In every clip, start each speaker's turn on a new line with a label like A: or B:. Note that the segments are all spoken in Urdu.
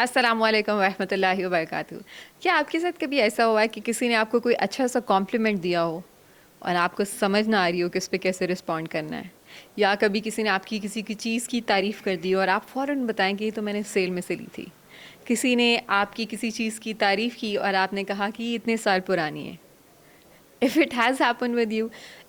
A: السلام علیکم ورحمۃ اللہ وبرکاتہ. کیا آپ کے ساتھ کبھی ایسا ہوا ہے کہ کسی نے آپ کو کوئی اچھا سا کمپلیمنٹ دیا ہو اور آپ کو سمجھ نہ آ رہی ہو کہ اس پہ کیسے رسپونڈ کرنا ہے؟ یا کبھی کسی نے آپ کی کسی کی چیز کی تعریف کر دی اور آپ فوراً بتائیں کہ یہ تو میں نے سیل میں سے لی تھی. کسی نے آپ کی کسی چیز کی تعریف کی اور آپ نے کہا کہ یہ اتنے سال پرانی ہے. If it has happened with you,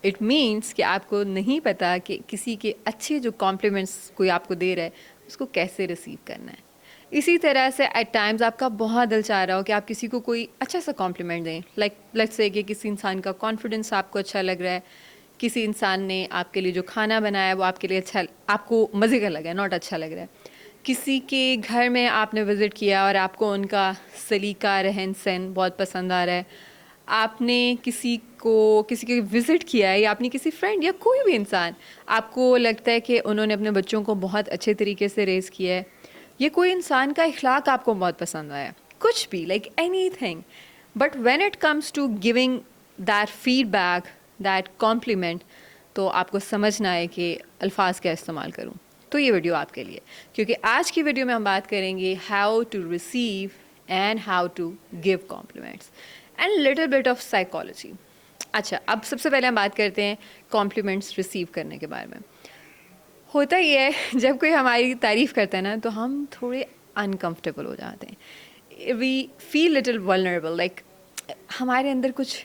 A: it means کہ آپ کو نہیں پتا کہ کسی کے اچھے جو کمپلیمنٹس کوئی آپ کو دے رہا ہے اس کو کیسے ریسیو کرنا ہے. اسی طرح سے ایٹ ٹائمز آپ کا بہت دل چاہ رہا ہو کہ آپ کسی کو کوئی اچھا سا کمپلیمنٹ دیں، لائک لیٹس سے کہ کسی انسان کا کانفیڈنس آپ کو اچھا لگ رہا ہے، کسی انسان نے آپ کے لیے جو کھانا بنایا ہے وہ آپ کے لیے اچھا، آپ کو مزے کا لگا ہے، ناٹ اچھا لگ رہا ہے. کسی کے گھر میں آپ نے وزٹ کیا اور آپ کو ان کا سلیقہ رہن سہن بہت پسند آ رہا ہے. آپ نے کسی کے وزٹ کیا ہے یا اپنی کسی فرینڈ یا کوئی بھی انسان، آپ کو لگتا ہے کہ انہوں نے اپنے بچوں کو بہت اچھے طریقے سے ریز کیا ہے، یہ کوئی انسان کا اخلاق آپ کو بہت پسند آیا، کچھ بھی لائک اینی تھنگ. But when it comes to giving that feedback, that compliment, تو آپ کو سمجھنا ہے کہ الفاظ کیا استعمال کروں. تو یہ ویڈیو آپ کے لیے، کیونکہ آج کی ویڈیو میں ہم بات کریں گے how to receive and how to give compliments and little bit of psychology. اچھا، اب سب سے پہلے ہم بات کرتے ہیں کمپلیمنٹس ریسیو کرنے کے بارے میں. ہوتا یہ ہے جب کوئی ہماری تعریف کرتا ہے نا تو ہم تھوڑے انکمفرٹیبل ہو جاتے ہیں. We feel little vulnerable, like ہمارے اندر کچھ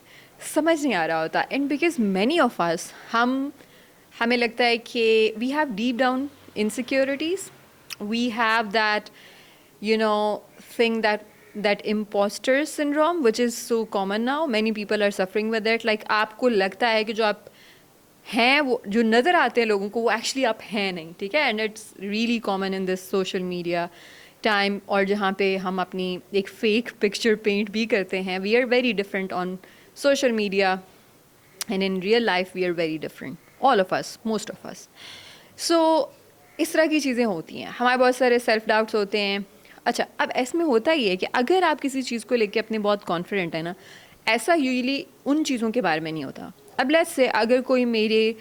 A: سمجھ نہیں آ رہا ہوتا. And because many of us ہمیں لگتا ہے کہ we have deep down insecurities, we have that thing that imposter syndrome which is so common now. Many people are suffering with it. Like آپ کو لگتا ہے کہ جو آپ ہیں، وہ جو نظر آتے ہیں لوگوں کو، وہ ایکچولی آپ ہیں نہیں، ٹھیک ہے. And it's really common in this social media time, اور جہاں پہ ہم اپنی ایک فیک پکچر پینٹ بھی کرتے ہیں. We are very different on social media and in real life we are very different, all of us, most of us. So اس طرح کی چیزیں ہوتی ہیں، ہمارے بہت سارے سیلف ڈاؤٹس ہوتے ہیں. اچھا، اب اس میں ہوتا یہ ہے کہ اگر آپ کسی چیز کو لے کے اپنے بہت کانفیڈنٹ ہے نا، ایسا یوزلی ان چیزوں کے بارے میں نہیں ہوتا. اب لیٹس سے اگر کوئی میرے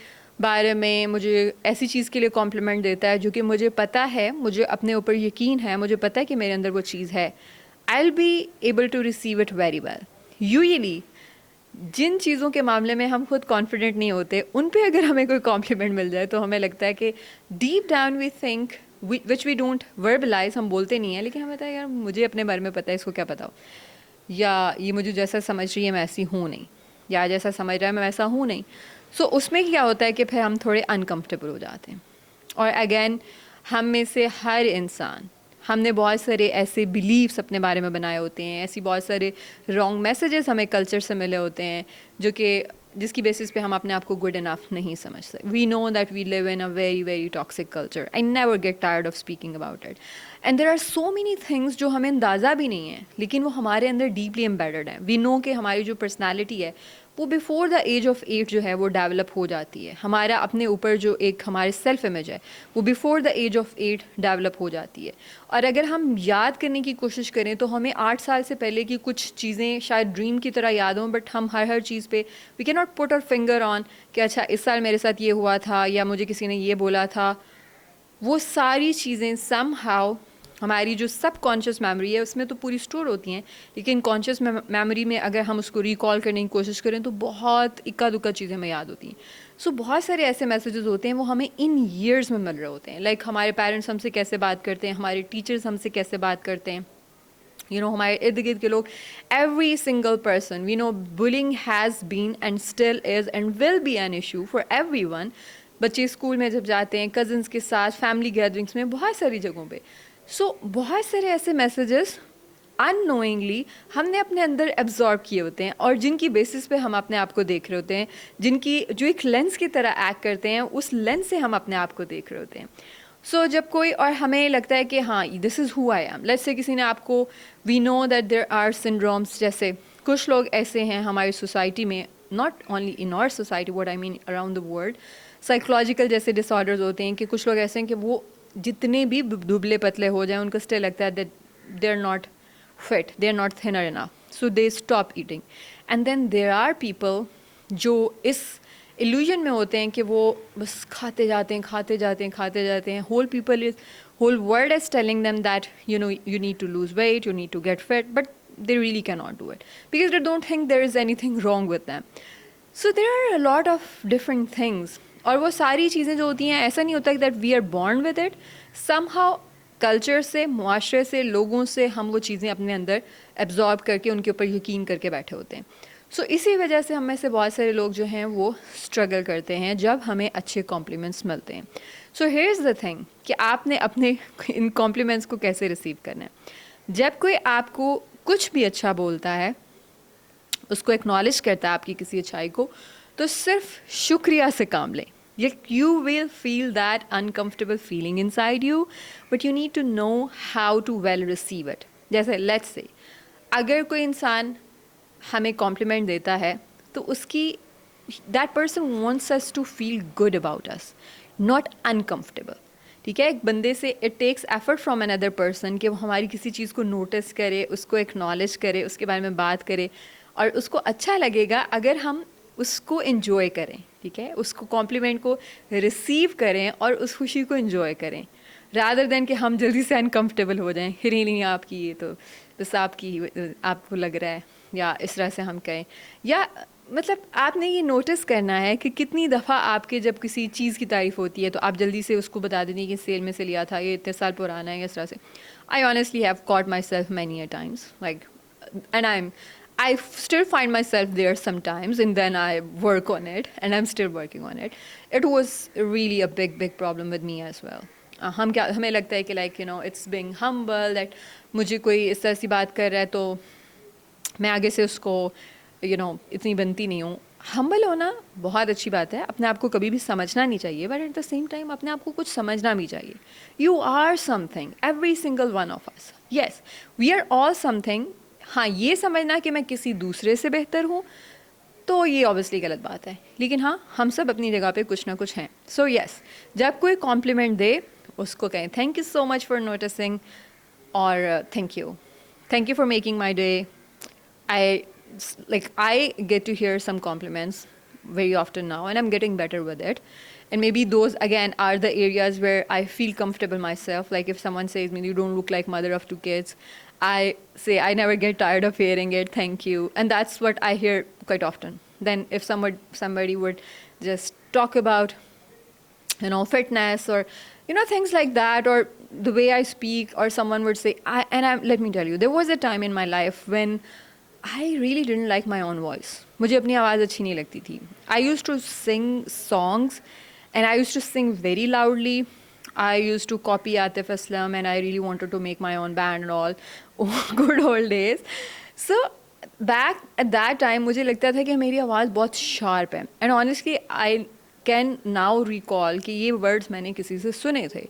A: بارے میں مجھے ایسی چیز کے لیے کمپلیمنٹ دیتا ہے جو کہ مجھے پتہ ہے، مجھے اپنے اوپر یقین ہے، مجھے پتہ ہے کہ میرے اندر وہ چیز ہے، I will be able to receive it very well. Usually جن چیزوں کے معاملے میں ہم خود کانفیڈنٹ نہیں ہوتے، ان پہ اگر ہمیں کوئی کمپلیمنٹ مل جائے تو ہمیں لگتا ہے کہ deep down we think which we don't verbalize, ہم بولتے نہیں ہیں لیکن ہمیں پتا ہے یار مجھے اپنے بارے میں پتہ ہے، اس کو کیا پتا ہو، یا یہ مجھے جیسا سمجھ رہی ہے میں ایسی ہوں نہیں، یا جیسا سمجھ رہا ہے میں ویسا ہوں نہیں. سو اس میں کیا ہوتا ہے کہ پھر ہم تھوڑے انکمفرٹیبل ہو جاتے ہیں. اور اگین ہم میں سے ہر انسان، ہم نے بہت سارے ایسے بلیفس اپنے بارے میں بنائے ہوتے ہیں، ایسی بہت سارے رانگ میسیجز ہمیں کلچر سے ملے ہوتے ہیں جو کہ جس کی بیسس پہ ہم اپنے آپ کو گڈ انف نہیں سمجھ سکتے. وی know that we leave in a very very toxic culture. I never get tired of speaking about it. And there are so many things جو ہمیں اندازہ بھی نہیں ہیں لیکن وہ ہمارے اندر ڈیپلی امبیڈڈ ہیں. وی نو کہ ہماری جو پرسنالٹی ہے وہ بیفور دا ایج آف 8 جو ہے وہ ڈیولپ ہو جاتی ہے. ہمارا اپنے اوپر جو ایک ہمارے سیلف امیج ہے وہ before the age of 8 develop ہو جاتی ہے. اور اگر ہم یاد کرنے کی کوشش کریں تو ہمیں 8 سال سے پہلے کی کچھ چیزیں شاید ڈریم کی طرح یاد ہوں، بٹ ہم ہر چیز پہ وی کی ناٹ پٹ اور فنگر آن کہ اچھا اس سال میرے ساتھ یہ ہوا تھا یا مجھے کسی نے یہ بولا تھا. وہ ساری چیزیں سم ہاؤ ہماری جو سب کانشیس میموری ہے اس میں تو پوری اسٹور ہوتی ہیں، لیکن کانشیس میموری میں اگر ہم اس کو ریکال کرنے کی کوشش کریں تو بہت اکا دکا چیزیں ہمیں یاد ہوتی ہیں. سو بہت سارے ایسے میسیجز ہوتے ہیں وہ ہمیں ان ایئرز میں مل رہے ہوتے ہیں، لائک ہمارے پیرنٹس ہم سے کیسے بات کرتے ہیں، ہمارے ٹیچرز ہم سے کیسے بات کرتے ہیں، ہمارے ارد گرد کے لوگ. Every single person we know bullying has been and still is and will be an issue for everyone. بچے اسکول میں جب جاتے ہیں، کزنس کے ساتھ، فیملی گیدرنگس میں، بہت ساری جگہوں پہ. سو بہت سارے ایسے میسیجز ان نوئنگلی ہم نے اپنے اندر ایبزارب کیے ہوتے ہیں اور جن کی بیسس پہ ہم اپنے آپ کو دیکھ رہے ہوتے ہیں، جن کی جو ایک لینس کی طرح ایکٹ کرتے ہیں، اس لینس سے ہم اپنے آپ کو دیکھ رہے ہوتے ہیں. سو جب کوئی اور ہمیں لگتا ہے کہ ہاں دس از ہو آئی ایم، لیٹس سے کسی نے آپ کو، we know that there are syndromes, جیسے کچھ لوگ ایسے ہیں ہماری سوسائٹی میں، not only in our society, what I mean around the world, psychological جیسے ڈس آرڈرز ہوتے ہیں کہ کچھ لوگ ایسے ہیں کہ وہ جتنے بھی دبلے پتلے ہو جائیں ان کو اسٹل لگتا ہے that they are not fit, they are not thinner enough, so they stop eating. And then there are people جو اس ایلوژن میں ہوتے ہیں کہ وہ بس کھاتے جاتے ہیں، کھاتے جاتے ہیں، کھاتے جاتے ہیں. Whole whole world is telling them that, you know, you need to lose weight, you need to get fit, but they really cannot do it because they don't think there is anything wrong with them. So there are a lot of different things. اور وہ ساری چیزیں جو ہوتی ہیں ایسا نہیں ہوتا کہ that we are born with it. Somehow culture سے, معاشرے سے, لوگوں سے ہم وہ چیزیں اپنے اندر ایبزارب کر کے ان کے اوپر یقین کر کے بیٹھے ہوتے ہیں. سو اسی وجہ سے ہم میں سے بہت سارے لوگ جو ہیں وہ اسٹرگل کرتے ہیں جب ہمیں اچھے کمپلیمنٹس ملتے ہیں. So here is the thing کہ آپ نے اپنے ان کمپلیمنٹس کو کیسے ریسیو کرنا ہے. جب کوئی آپ کو کچھ بھی اچھا بولتا ہے, اس کو ایکنالج کرتا ہے آپ کی کسی اچھائی کو, تو صرف شکریہ سے کام لیں. You will feel that uncomfortable feeling inside you, but you need to know how to well receive it. جیسے let's say اگر کوئی انسان ہمیں کمپلیمنٹ دیتا ہے تو اس کی that person wants us to feel good about us, not uncomfortable. ٹھیک ہے, ایک بندے سے it takes effort from another person کہ وہ ہماری کسی چیز کو نوٹس کرے, اس کو ایکنالج کرے, اس کے بارے میں بات کرے, اور اس کو اچھا لگے گا اگر ہم اس کو انجوائے کریں. ٹھیک ہے, اس کو کمپلیمنٹ کو ریسیو کریں اور اس خوشی کو انجوائے کریں, رادر دین کہ ہم جلدی سے انکمفرٹیبل ہو جائیں. ہری نہیں آپ کی, یہ تو بس آپ کی, آپ کو لگ رہا ہے, یا اس طرح سے ہم کہیں. یا مطلب آپ نے یہ نوٹس کرنا ہے کہ کتنی دفعہ آپ کے جب کسی چیز کی تعریف ہوتی ہے تو آپ جلدی سے اس کو بتا دیں کہ سیل میں سے لیا تھا, یہ اتنے سال پرانا ہے, اس طرح سے. I honestly have caught myself many a times like, and I still find myself there sometimes, and then I work on it, and I'm still working on it. It was really a big problem with me as well. ہمیں لگتا ہے کہ like you know it's being humble, that مجھے کوئی اس طرح سی بات کر رہا ہے تو میں آگے سے اس کو you know اتنی بنتی نہیں ہوں. ہمبل ہونا بہت اچھی بات ہے, اپنے آپ کو کبھی بھی سمجھنا نہیں چاہیے, but at the same time اپنے آپ کو کچھ سمجھنا بھی چاہیے. You are something, every single one of us. Yes, we are all something. ہاں, یہ سمجھنا کہ میں کسی دوسرے سے بہتر ہوں تو یہ اوبیسلی غلط بات ہے, لیکن ہاں ہم سب اپنی جگہ پہ کچھ نہ کچھ ہیں. سو یس, جب کوئی کمپلیمنٹ دے اس کو کہیں thank you so much for noticing, اور thank you for making my day. I get to hear some compliments very often now, and I'm getting better with it. And maybe those again are the areas where I feel comfortable myself. Like if someone says me, you don't look like mother of 2 kids, I say I never get tired of hearing it, thank you. And that's what I hear quite often. Then if somebody would just talk about you know fitness or you know things like that, or the way I speak, or someone would say let me tell you, there was a time in my life when I really didn't like my own voice. مجھے اپنی آواز اچھی نہیں لگتی تھی. I used to sing songs and I used to sing very loudly. I used to copy Atif Aslam and I really wanted to make my own band and all. Good old days. So back at that time مجھے لگتا تھا کہ میری آواز بہت شارپ ہے, and honestly I can now recall کہ یہ words میں نے کسی سے سنے تھے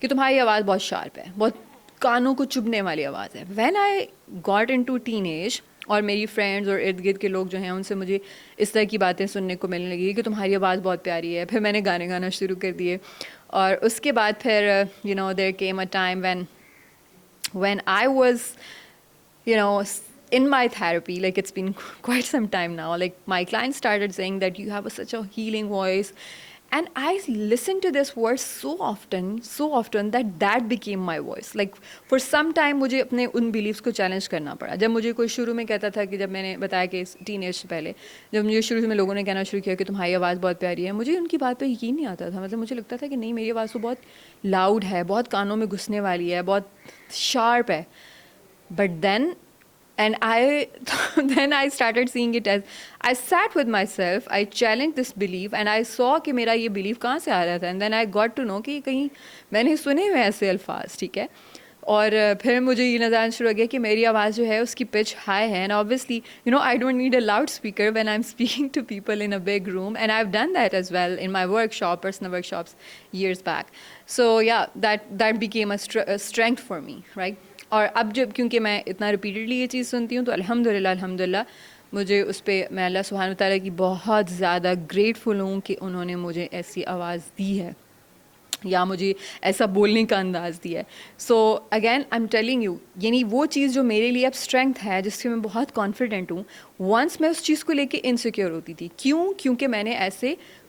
A: کہ تمہاری آواز بہت شارپ ہے, بہت کانوں کو چبھنے والی آواز ہے. When I got into teenage, اور میری فرینڈز اور ارد گرد کے لوگ جو ہیں ان سے مجھے اس طرح کی باتیں سننے کو ملنے لگی کہ تمہاری آواز بہت پیاری ہے. پھر میں نے گانے گانا شروع کر دیے, اور اس کے بعد پھر you know there came a time when I was you know in my therapy, like it's been quite some time now, like my clients started saying that you have such a healing voice, and I listened to this word so often that became my voice. Like for some time مجھے اپنے ان بلیفس کو چیلنج کرنا پڑا. جب مجھے کوئی شروع میں کہتا تھا کہ جب میں نے بتایا کہ ٹین ایج سے پہلے جب مجھے شروع میں لوگوں نے کہنا شروع کیا کہ تمہاری آواز بہت پیاری ہے, مجھے ان کی بات پہ یقین نہیں آتا تھا. مطلب مجھے لگتا تھا کہ نہیں, میری آواز تو بہت لاؤڈ ہے, بہت کانوں میں گھسنے والی ہے, بہت شارپ ہے. But then I started seeing it as, I sat with myself, I challenged this belief and I saw کہ میرا یہ belief کہاں سے آ رہا تھا, and then I got to know کہ کہیں میں نے سنے ہوئے ایسے الفاظ. ٹھیک ہے, اور پھر مجھے یہ نظر آنا شروع ہو گیا کہ میری آواز جو ہے اس کی پچ ہائی ہے, and obviously you know I don't need a loudspeaker when I'm speaking to people in a big room, and I've done that as well in my personal workshops years back. So yeah, that became a strength for me, right? اور اب جب کیونکہ میں اتنا ریپیٹڈلی یہ چیز سنتی ہوں تو الحمدللہ مجھے اس پہ میں اللہ سبحانہ وتعالیٰ کی بہت زیادہ گریٹفل ہوں کہ انہوں نے مجھے ایسی آواز دی ہے یا مجھے ایسا بولنے کا انداز دیا ہے. So again I am telling you, یعنی وہ چیز جو میرے لیے اب اسٹرینتھ ہے, جس سے میں بہت کانفیڈنٹ ہوں, ونس میں اس چیز کو لے کے انسیکیور ہوتی تھی. کیونکہ میں نے ایسے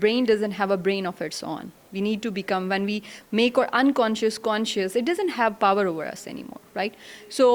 A: brain doesn't have a brain of its own. We need to become, when we make our unconscious conscious, it doesn't have power over us anymore, right? So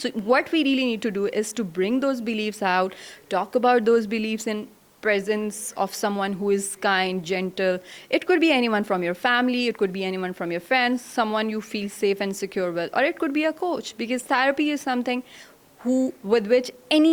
A: so what we really need to do is to bring those beliefs out, talk about those beliefs in presence of someone who is kind, gentle. It could be anyone from your family, it could be anyone from your friends, someone you feel safe and secure with, or it could be a coach, because therapy is something with which any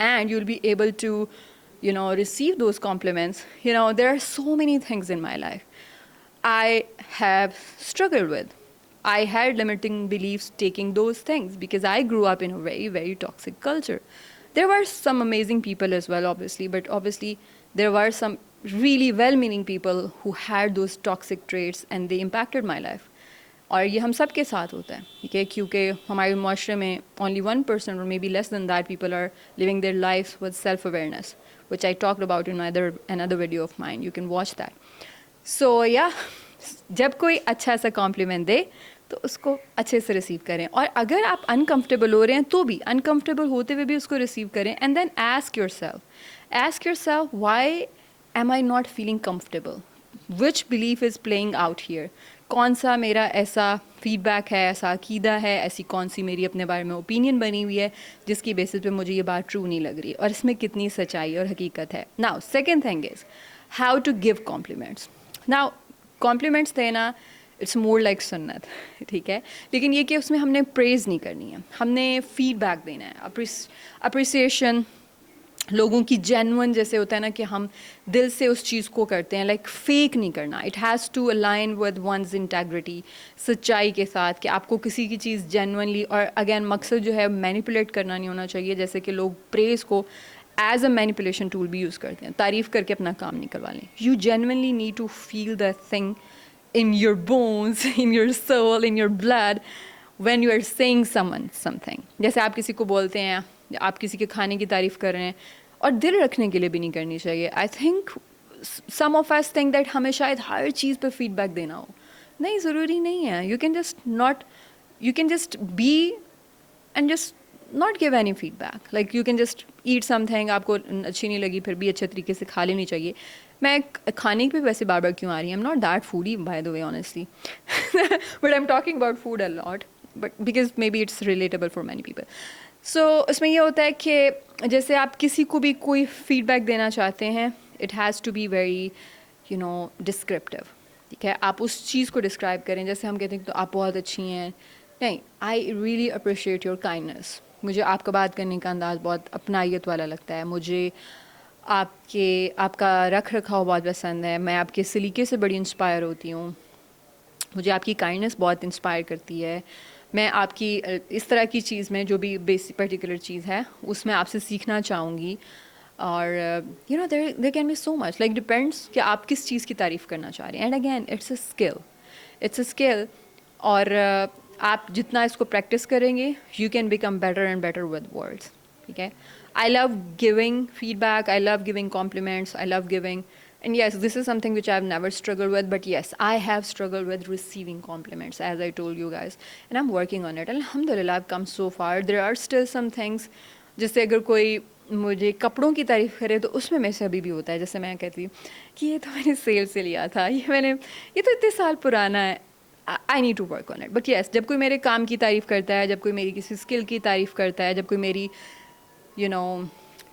A: and you'll be able to receive those compliments. There are so many things in my life I have struggled with. I had limiting beliefs taking those things because I grew up in a very, very toxic culture. There were some amazing people as well, obviously, but obviously there were some really well-meaning people who had those toxic traits and they impacted my life. اور یہ ہم سب کے ساتھ ہوتا ہے, ٹھیک ہے, کیونکہ ہمارے معاشرے میں only 1% or maybe less than that people are living their lives with self-awareness, which I talked about in another video of mine. You can watch that. So yeah, جب کوئی اچھا سا کمپلیمنٹ دے تو اس کو اچھے سے ریسیو کریں, اور اگر آپ انکمفرٹیبل ہو رہے ہیں تو بھی انکمفرٹیبل ہوتے ہوئے بھی اس کو ریسیو کریں. And then ask yourself why am I not feeling comfortable, which belief is playing out here, کون سا میرا ایسا فیڈ بیک ہے, ایسا عقیدہ ہے, ایسی کون سی میری اپنے بارے میں اوپینین بنی ہوئی ہے جس کی بیسس پہ مجھے یہ بات ٹرو نہیں لگ رہی, اور اس میں کتنی سچائی اور حقیقت ہے. Now second thing is how to give compliments. Now compliments دینا اٹس مور لائک سنت, ٹھیک ہے, لیکن یہ کہ اس میں ہم نے پریز نہیں کرنی ہے, ہم نے فیڈ بیک دینا ہے, اپریسیشن لوگوں کی جینون, جیسے ہوتا ہے نا کہ ہم دل سے اس چیز کو کرتے ہیں, لائک فیک نہیں کرنا. It has to align with one's integrity, سچائی کے ساتھ, کہ آپ کو کسی کی چیز جینونلی, اور اگین مقصد جو ہے مینیپولیٹ کرنا نہیں ہونا چاہیے, جیسے کہ لوگ پریز کو ایز اے مینیپولیشن ٹول بھی یوز کرتے ہیں, تعریف کر کے اپنا کام نکلوا لیں. You genuinely need to feel the thing in your bones, in your soul, in your blood when you are saying something. جیسے آپ کسی کو بولتے ہیں, آپ کسی کے کھانے کی تعریف کر رہے ہیں, اور دل رکھنے کے لیے بھی نہیں کرنی چاہیے. I think some of us think that ہمیں شاید ہر چیز پہ فیڈ بیک دینا ہو. نہیں, ضروری نہیں ہے. you can just be and just not give any feedback. Like you can just eat something, آپ کو اچھی نہیں لگی, پھر بھی اچھے طریقے سے کھا لینی چاہیے. میں کھانے پہ ویسے بار بار کیوں آ رہی ہوں, I'm not that foodie by the way honestly, but I'm talking about food a lot, but because maybe it's relatable for many people. So اس میں یہ ہوتا ہے کہ جیسے آپ کسی کو بھی کوئی فیڈ بیک دینا چاہتے ہیں, it has to be very descriptive, ٹھیک ہے. آپ اس چیز کو ڈسکرائب کریں, جیسے ہم کہتے ہیں تو آپ بہت اچھی ہیں, نہیں, I really appreciate your kindness. مجھے آپ کا بات کرنے کا انداز بہت اپنائیت والا لگتا ہے. مجھے آپ کا رکھ رکھاؤ بہت پسند ہے. میں آپ کے سلیقے سے بڑی انسپائر ہوتی ہوں. مجھے آپ کی کائنڈنیس بہت انسپائر کرتی ہے. میں آپ کی اس طرح کی چیز میں جو بھی بیسک پرٹیکولر چیز ہے اس میں آپ سے سیکھنا چاہوں گی. اور you know there can be so much like depends کہ آپ کس چیز کی تعریف کرنا چاہ رہے ہیں. And again it's a skill. اور آپ جتنا اس کو پریکٹس کریں گے you can become better and better with words. ٹھیک ہے. I love giving feedback, I love giving compliments, I love giving. And yes, this is something which I've never struggled with, but yes, I have struggled with receiving compliments, as I told you guys, and I'm working on it. Alhamdulillah, I've come so far. There are still some things, جیسے اگر کوئی مجھے کپڑوں کی تعریف کرے تو اس میں سے ابھی بھی ہوتا ہے. جیسے میں کہتی ہوں کہ یہ تو میں نے سیل سے لیا تھا, یہ تو اتنے سال پرانا ہے. I need to work on it. But yes, جب کوئی میرے کام کی تعریف کرتا ہے, جب کوئی میری کسی اسکل کی تعریف کرتا ہے, جب کوئی میری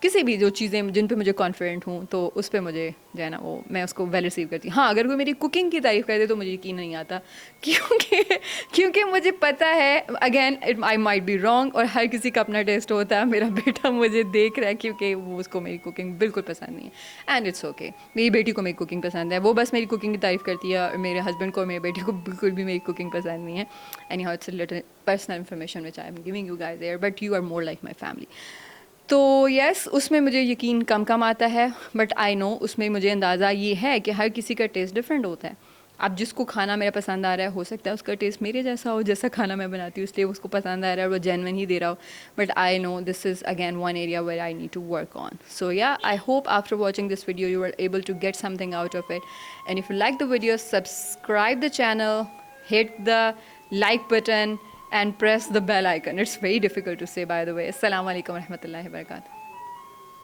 A: کسی بھی جو چیزیں جن پہ مجھے کانفیڈنٹ ہوں, تو اس پہ مجھے جو ہے نا وہ میں اس کو ویل ریسیو کرتی ہوں. ہاں, اگر کوئی میری کوکنگ کی تعریف کر دے تو مجھے یقین نہیں آتا, کیونکہ مجھے پتہ ہے again I might be wrong, اور ہر کسی کا اپنا ٹیسٹ ہوتا ہے. میرا بیٹا مجھے دیکھ رہا ہے کیونکہ وہ اس کو میری کوکنگ بالکل پسند نہیں ہے, اینڈ اٹس اوکے. میری بیٹی کو میری کوکنگ پسند ہے, وہ بس میری کوکنگ کی تعریف کرتی ہے, اور میرے ہسبینڈ کو میری بیٹی کو بالکل بھی میری کوکنگ پسند نہیں ہے. Anyhow it's a little personal information which I am giving you guys there, but you are more like my family. تو یس, اس میں مجھے یقین کم آتا ہے, بٹ آئی نو اس میں مجھے اندازہ یہ ہے کہ ہر کسی کا ٹیسٹ ڈفرینٹ ہوتا ہے. اب جس کو کھانا میرا پسند آ رہا ہے, ہو سکتا ہے اس کا ٹیسٹ میرے جیسا ہو, جیسا کھانا میں بناتی ہوں, اس لیے اس کو پسند آ رہا ہے اور وہ جینوئن ہی دے رہا ہو. But I know this is again one area where I need to work on. So yeah I hope after watching this video you are able to get something out of it. And if you like the video, subscribe the channel, hit the like button and press the bell icon. It's very difficult to say, by the way. Assalamu alaikum wa rahmatullahi wa barakatuh.